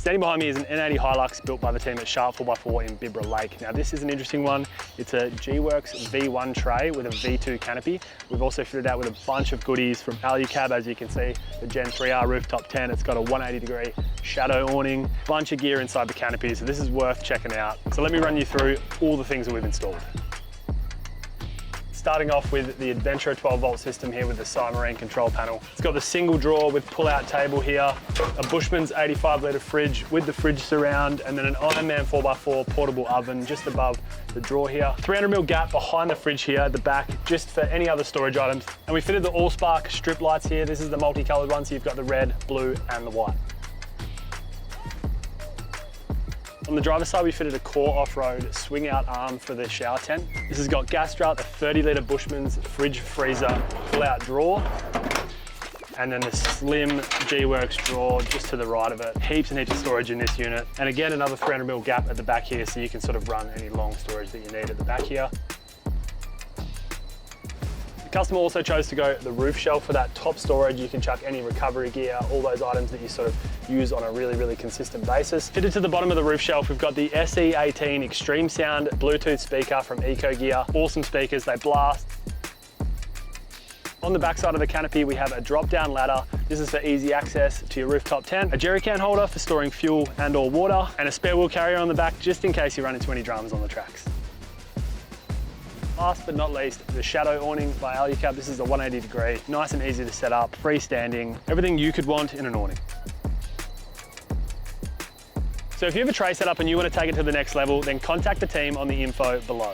Standing behind me is an N80 Hilux built by the team at Sharp 4x4 in Bibra Lake. Now this is an interesting one. It's a G Works V1 tray with a V2 canopy. We've also fitted out with a bunch of goodies from Alu-Cab, as you can see, the Gen 3R rooftop tent. It's got a 180-degree shadow awning, bunch of gear inside the canopy, so this is worth checking out. So let me run you through all the things that we've installed. Starting off with the Adventure 12-volt system here with the Myaree control panel. It's got the single drawer with pull-out table here, a Bushman's 85-litre fridge with the fridge surround, and then an Ironman 4x4 portable oven just above the drawer here. 300mm gap behind the fridge here at the back, just for any other storage items. And we fitted the Allspark strip lights here. This is the multicoloured one, so you've got the red, blue, and the white. On the driver's side, we fitted a Core off-road swing out arm for the shower tent. This has got gas strut, a 30-litre Bushman's fridge freezer pull-out drawer, and then the slim G Works drawer just to the right of it. Heaps and heaps of storage in this unit. And again, another 300mm gap at the back here, so you can sort of run any long storage that you need at the back here. The customer also chose to go the roof shelf for that top storage. You can chuck any recovery gear, all those items that you sort of use on a really consistent basis. Fitted to the bottom of the roof shelf, we've got the SE18 Extreme Sound Bluetooth speaker from Eco Gear. Awesome speakers, they blast. On the back side of the canopy, we have a drop-down ladder. This is for easy access to your rooftop tent, a jerry can holder for storing fuel and or water, and a spare wheel carrier on the back just in case you run into any dramas on the tracks. Last but not least, the shadow awning by Alu-Cab. This is a 180-degree, nice and easy to set up, freestanding, everything you could want in an awning. So if you have a tray set up and you want to take it to the next level, then contact the team on the info below.